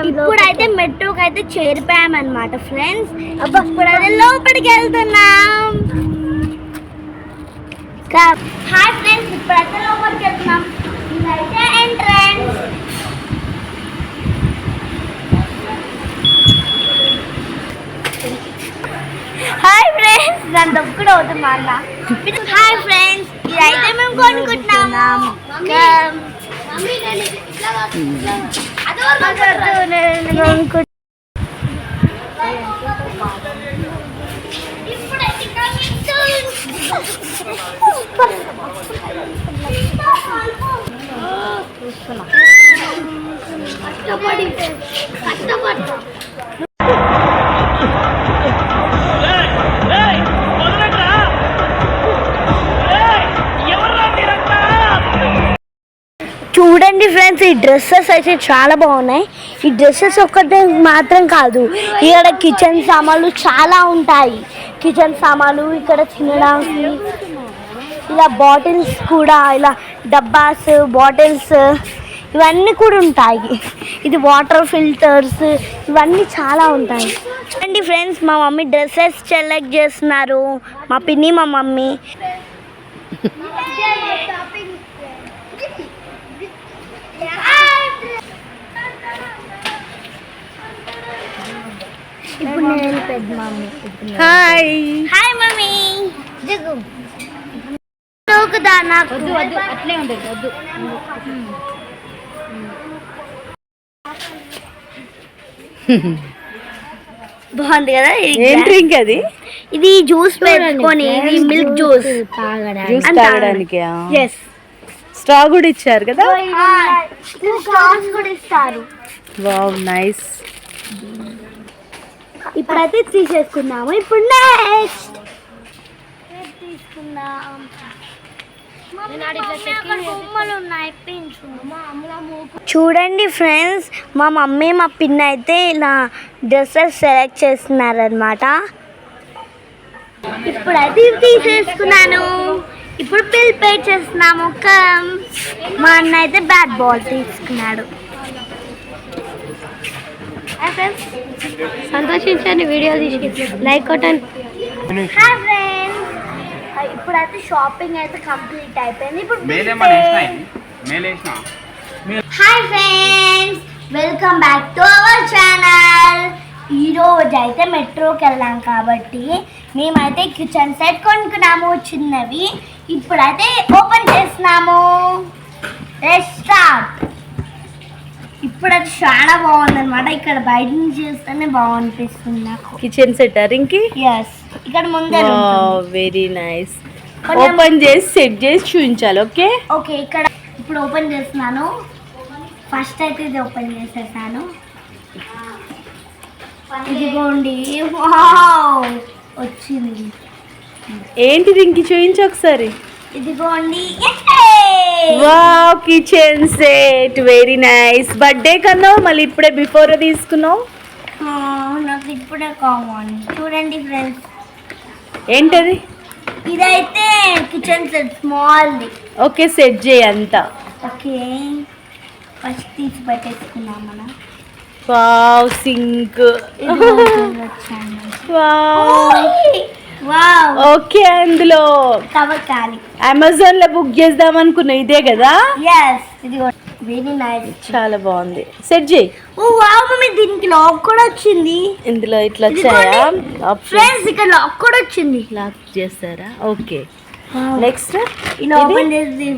ఇప్పుడైతే మెట్రోకి అయితే చేరిపోయామన్నమాట ఫ్రెండ్స్. ఇప్పుడైతే లోపలికి వెళ్తున్నాం. హాయ్ ఫ్రెండ్స్, ఇప్పుడైతే లోపలికి వెళ్తున్నాం. ఇదైతే ఎంట్రన్స్. హాయ్ ఫ్రెండ్స్, దాని దొక్కుడు అవుతుంది అన్న. హాయ్ ఫ్రెండ్స్, ఇదైతే మేము కొనుక్కుంటున్నాము. చూడండి ఫ్రెండ్స్, ఈ డ్రెస్సెస్ అయితే చాలా బాగున్నాయి. ఈ డ్రెస్సెస్ ఒక్కటే మాత్రం కాదు, ఇక్కడ కిచెన్ సామాన్లు చాలా ఉంటాయి. కిచెన్ సామాన్లు ఇక్కడ తినడానికి, ఇలా బాటిల్స్ కూడా, ఇలా డబ్బాస్ బాటిల్స్ ఇవన్నీ కూడా ఉంటాయి. ఇది వాటర్ ఫిల్టర్స్, ఇవన్నీ చాలా ఉంటాయి. చూడండి ఫ్రెండ్స్, మా మమ్మీ డ్రెస్సెస్ సెలెక్ట్ చేస్తున్నారు. మా పిన్ని మా మమ్మీ. ఇప్పుడు నేను పెద్ద మమ్మీ. Hi hi mummy. నాకు అట్లే ఉంటుంది, వద్దు. బాగుంది కదా. ఏం డ్రింక్ అది? ఇది జ్యూస్ పెట్టుకొని, ఇది మిల్క్ జ్యూస్ తాగడానికి. ఎస్, స్ట్రా కూడా ఇచ్చారు కదా. స్ట్రాస్ కూడా ఇస్తారు. Wow, nice. ఇప్పుడైతే తీసేసుకున్నాము. ఇప్పుడు నెక్స్ట్ తీసుకున్నాం. చూడండి ఫ్రెండ్స్, మా మమ్మీ మా పిన్ అయితే ఇలా డ్రెస్సెస్ సెలెక్ట్ చేస్తున్నారనమాట. ఇప్పుడైతే ఇవి తీసేసుకున్నాను. ఇప్పుడు బిల్ పే చేస్తున్నాము. మా అన్న అయితే బ్యాట్ బాల్ తీసుకున్నాడు. సంతోషించండి, వీడియో తీసి లైక్ కొట్టండి. హాయ్ ఫ్రెండ్స్, ఇప్పుడైతే షాపింగ్ అయితే కంప్లీట్ అయిపోయింది. ఇప్పుడు hi friends, welcome back to our channel. ఈరోజు అయితే మెట్రోకి వెళ్ళాం కాబట్టి మేమైతే కిచెన్ సెట్ కొనుక్కున్నాము, చిన్నవి. ఇప్పుడైతే ఓపెన్ చేస్తున్నాము. స్టార్ట్. ఇప్పుడు అది చాలా బాగుంది అనమాట. ఇక్కడ బయట నుంచి చూస్తేనే బాగుంటుంది నాకు. Kitchen set Rinki. ఎస్, ఇక్కడ ముందే వెరీ నైస్. ఓపెన్ చేసి సెట్ చేసి చూపించాలి. Okay okay. ఇక్కడ ఇప్పుడు ఓపెన్ చేస్తున్నాను. ఫస్ట్ అయితే ఇది ఓపెన్ చేసేసాను. ఇదిగోండి, వచ్చింది. ఏంటి రింకి, చూపించు ఒకసారి. ఇదిగోండి, wow, kitchen set very nice. Birthday కన్నా మళ్ళీ ఇప్పుడే బిఫోర్ తీసుకున్నావు. నాకు ఇప్పుడే కావాలి. చూడండి ఫ్రెండ్స్, ఏంటది? ఇదైతే కిచెన్ సెట్ స్మాల్ది. ఓకే, సెట్ చేయి అంతా. ఓకే, ఫస్ట్ తీసి పెట్టేసుకున్నాం మనం. Wow, sink. Wow, okay. అందులో కవర్ కాలి. అమెజాన్ లో బుక్ చేద్దాం అనుకున్నా, ఇదే కదా? yes, ఇది వెరీ నైస్. చాలా బాగుంది. సెట్ చేయి. ఓ వావ్ మమ్మీ, దీనికి లాక్ కూడా వచ్చింది. ఇందులో ఇట్లా వచ్చాయా ఫ్రెండ్స్? ఇక్కడ లాక్ కూడా వచ్చింది. లాక్ చేస్తారా? ఓకే. నెక్స్ట్ ఇలా ఓపెన్ చేసి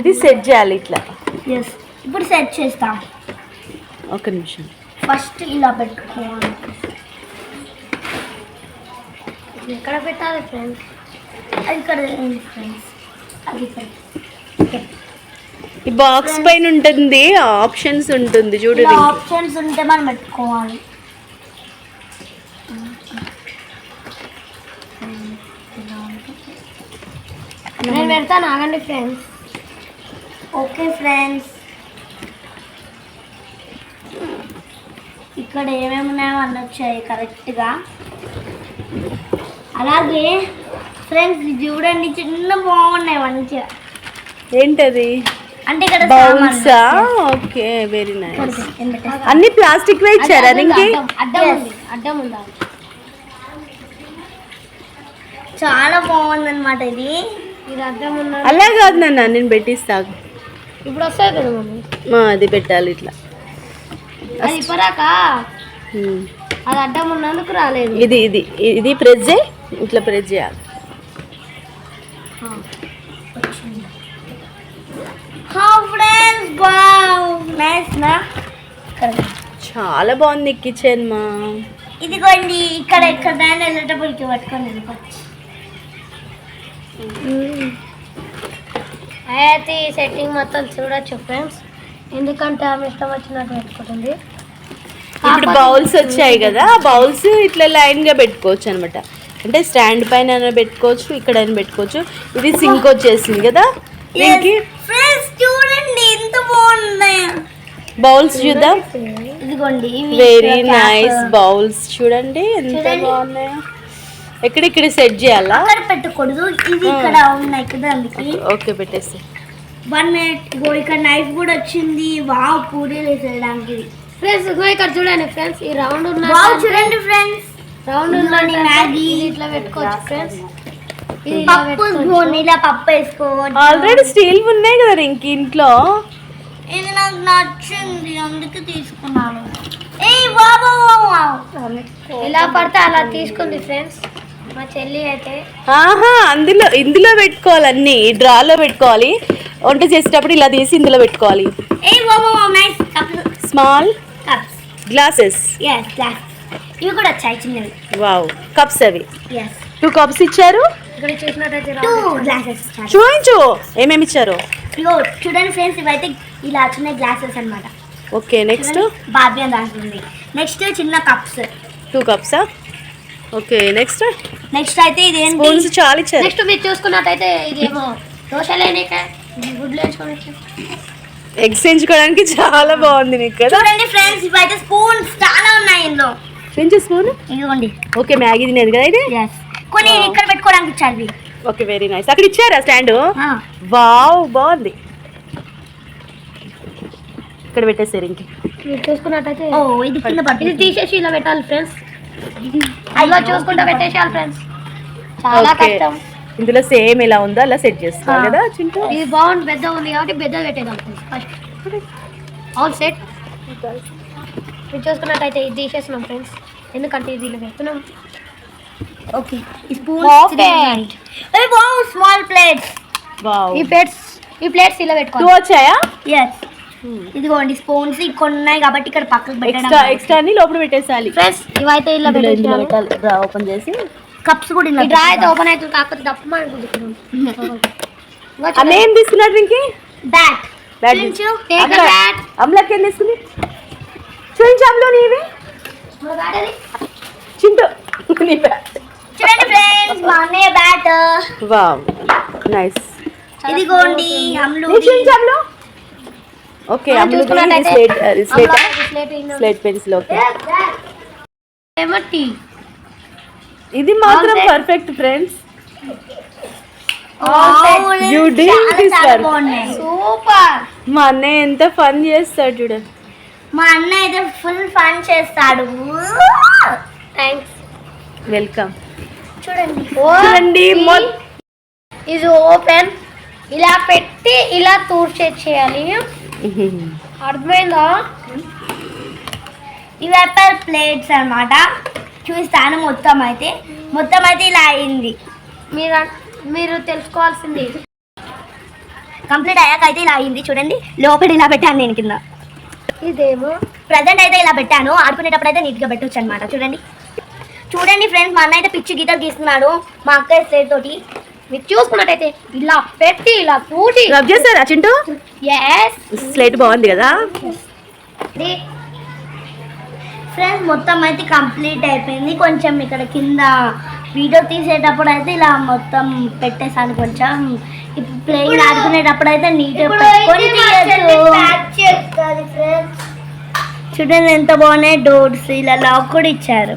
ఇది సెట్ చేయాలి ఇట్లా. yes, ఇప్పుడు సెట్ చేస్తాం. ఒక నిమిషం. ఫస్ట్ ఇలా పెట్టుకోవాలి. ఎక్కడ పెట్టాలి ఫ్రెండ్స్? అది ఇక్కడ ఫ్రెండ్స్, అది ఈ బాక్స్ పైన ఉంటుంది, ఆప్షన్స్ ఉంటుంది చూడు. ఆప్షన్స్ ఉంటే మనం పెట్టుకోవాలి. నేను పెడతాను, ఆగండి ఫ్రెండ్స్. ఓకే ఫ్రెండ్స్, ఇక్కడ ఏమేమి ఉన్నాయో అన్నీ వచ్చాయి కరెక్ట్గా. అలాగే ఫ్రెండ్స్, ఇది చూడండి, చిన్న బాగున్నాయి మంచిగా. ఏంటది? అంటే ఇక్కడ బౌల్సా? Okay, very nice. అన్ని ప్లాస్టిక్ వే ఇచ్చారా దీనికి? అడ్డం ఉందా? చాలా బాగుంది అనమాట ఇది అడ్డం ఉందా? అలా కాదు నాన్న, నేను పెట్టిస్తా. ఇప్పుడు వస్తాయి కదా మమ్మీ, అది పెట్టాలి ఇట్లా. అది ఇప్పరాక అది అడ్డం ఉన్నందుకు రాలేదు. ఇది ఇది ఇది ప్రెస్ చేయి, ఇట్లా ప్రెస్ చేయాలి. చాలా బాగుంది కిచెన్ మా. ఇదిగోండి ఇక్కడ ఎక్కడైనా వెళ్ళేటప్పటికి పట్టుకొని వెళ్ళిపోవచ్చు. అయితే ఈ సెట్టింగ్ మొత్తం చూడొచ్చు ఫ్రెండ్స్, ఎందుకంటే ఆమె ఇష్టం వచ్చినట్టు పెట్టుకుంటుంది. ఇప్పుడు బౌల్స్ వచ్చాయి కదా, బౌల్స్ ఇట్లా లైన్ గా పెట్టుకోవచ్చు అనమాట. అంటే స్టాండ్ పైన పెట్టుకోవచ్చు, ఇక్కడ పెట్టుకోవచ్చు. ఇది సింక్ వచ్చేసింది కదా దీనికి. ఫ్రెండ్స్ చూడండి ఎంత బాగున్నాయి బౌల్స్ చూద్దాం. ఇదిగోండి వెరీ నైస్ బౌల్స్, చూడండి ఎంత బాగున్నాయో. ఎక్కడెక్కడ సెట్ చేయాలా? అక్కడ పెట్టకూడదు, ఇది ఇక్కడ ఉన్నాయి కదా అందుకే. ఓకే పెట్టేసి 1 minute. ఇగో ఇక్కడ నైఫ్ కూడా వచ్చింది. వావ్, పూరీలు వేసేయడానికి. ఫ్రెండ్స్ ఇగో ఇక్కడ చూడండి ఫ్రెండ్స్, ఈ రౌండ్ ఉన్న వావ్ చూడండి ఫ్రెండ్స్, రౌండ్ ఉన్న మ్యాగీ ఇట్లా పెట్టుకోవచ్చు ఫ్రెండ్స్. ఇది పప్పు ఇలా పప్పు వేసుకోవచ్చు. ఆల్రెడీ స్టీల్ ఉన్నాయి కదా ఇంక ఇంట్లో. ఇది నాకు నచ్చింది అందుకే తీసుకున్నాను. ఏయ్ వావ్ వావ్, ఎలా పడితే అలా తీసుకుంది ఫ్రెండ్స్ మా చెల్లి అయితే. ఆహా, ఇందులో పెట్టుకోవాలి, అన్ని డ్రాలో పెట్టుకోవాలి. వంట చేసేటప్పుడు ఇలా తీసి ఇందులో పెట్టుకోవాలి. ఏయ్ wow wow, nice. Small cups, glasses. yes glass. ఇవి కూడా వచ్చాయి చిన్నవి. వావ్, కప్స్ అవి. yes 2 కప్స్ ఇచ్చారు. ఇక్కడ చూసినట్టయితే 2 గ్లాసెస్ ఇచ్చారు. చూపించు ఏమేమి ఇచ్చారు. ఇగో చూడండి ఫ్రెండ్స్, ఇవైతే ఇలా చిన్న గ్లాసెస్ అన్నమాట. ఓకే, నెక్స్ట్ బార్బీ అని రాస్తుంది. నెక్స్ట్ చిన్న కప్స్ 2 కప్సా. ఓకే, నెక్స్ట్ అయితే ఇది ఏంటి? స్పూన్స్ చాలా ఇచ్చారు. నెక్స్ట్ మీరు చూసుకున్నట్టయితే ఇదేమో దోశలేనిక గుడ్లు వేసుకోవచ్చు, ఎగ్స్ ఎంచుకోవడానికి చాలా బాగుంది నీకు కదా. చూడండి ఫ్రెండ్స్, ఇవైతే స్పూన్స్ చాలా ఉన్నాయి ఇందులో. పెంచు స్పూన్. ఇదిగోండి. ఓకే, మ్యాగీ తినేది కదా ఇది. కొన్ని ఇక్కడ పెట్టుకోవడానికి ఇచ్చారు. Okay, very nice. అక్కడ ఇచ్చారా స్టాండ్? వావ్, బాగుంది. ఇక్కడ పెట్టేసారు ఇంక. మీరు చూసుకున్నట్టయితే ఇది కింద పట్టు, ఇది తీసేసి ఇలా పెట్టాలి ఫ్రెండ్స్. అలా చూసుకుంటా పెట్టేసేయాలి ఫ్రెండ్స్, చాలా కష్టం. ఇందులో సేమ్ ఎలా ఉందో అలా సెట్ చేస్తారు కదా చింటూ. ఇది బాగుంది, పెద్ద ఉంది కాబట్టి పెద్ద పెట్టేద్దాం ఫస్ట్. All set. మీరు చూసుకున్నట్టయితే ఇది తీసేస్తున్నాం ఫ్రెండ్స్, ఎందుకంటే ఇది ఇలా పెడుతున్నాం. ఓకే, ఈ స్పూన్స్ స్మాల్ ప్లేట్స్. వావ్, ఈ ప్లేట్స్ ఇలా పెట్టుకోవాలి. 2 వచ్చాయా? yes. ఇదిగోండి స్పూన్స్ కొన్ని ఉన్నాయి కాబట్టి ఇక్కడ పక్కకు పెట్టడం. ఎక్స్ట్రా ని లోపల పెట్టేసాలి ఫ్రెండ్స్. ఇవైతే ఇలా పెట్టాలి. డ్రా ఓపెన్ చేసి కప్స్ కూడా ఇలా. డ్రా అయితే ఓపెన్ అవుతుంది, కాకపోతే తప్ప అన్నేం తీసుకున్నాడు ఇంకి? బ్యాట్. అమ్లకి ఏం తీసుకుంది చూపించు. అమ్లో నీవి చింటూ నీ బ్యాట్. చూడండి ఫ్రెండ్స్, మా అన్నయ్య బ్యాట్. Wow, nice. ఇదిగోండి అమ్లు. అమ్లో. Okay, అమ్లు slate pencil. ఓకే, ఇది మాత్రం పర్ఫెక్ట్ ఫ్రెండ్స్. సూపర్. మా అన్నయ్య ఎంత ఫన్ చేస్తాడు చూడండి. మా అన్నయ్య అయితే ఫుల్ ఫన్ చేస్తాడు. Thanks, welcome. చూడండి ఇది ఓపెన్, ఇలా పెట్టి ఇలా తూర్చేయాలి. అర్థమైందా? ఇవి ప్లేట్స్ అన్నమాట. చూస్తాను మొత్తం అయితే ఇలా అయింది. మీరు తెలుసుకోవాల్సింది కంప్లీట్ అయ్యాక అయితే ఇలా అయింది. చూడండి, లోపల ఇలా పెట్టాను నేను కింద. ఇదేమో ప్రజెంట్ అయితే ఇలా పెట్టాను, ఆడుకునేటప్పుడు అయితే నీట్గా పెట్టవచ్చు అనమాట. చూడండి ఫ్రెండ్స్, మా అన్న అయితే పిచ్చి గీతలు గీస్తున్నాడు మా అక్క స్లేట్ తోటి. మీరు చూసుకున్నట్టయితే ఇలా పెట్టి ఇలా తూటి రబ్ చేస్తారా చింటూ? ఎస్, స్లేట్ బాగుంది కదా ఫ్రెండ్స్. మొత్తం అయితే కంప్లీట్ అయిపోయింది. కొంచెం ఇక్కడ కింద వీడియో తీసేటప్పుడు అయితే ఇలా మొత్తం పెట్టేసాను. కొంచెం ఇప్పుడు ప్లేయింగ్ ఆడుకునేటప్పుడు అయితే నీట్గా పెట్టుకొని చూడండి ఎంత బాగున్నాయి. డోర్స్ ఇలా లాక్ కూడా ఇచ్చారు.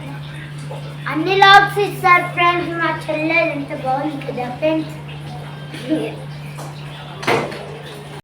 అన్ని లాక్స్ ఇస్తారు ఫ్రెండ్స్. మా చెల్లెలు ఎంత బాగుంది కదా ఫ్రెండ్స్.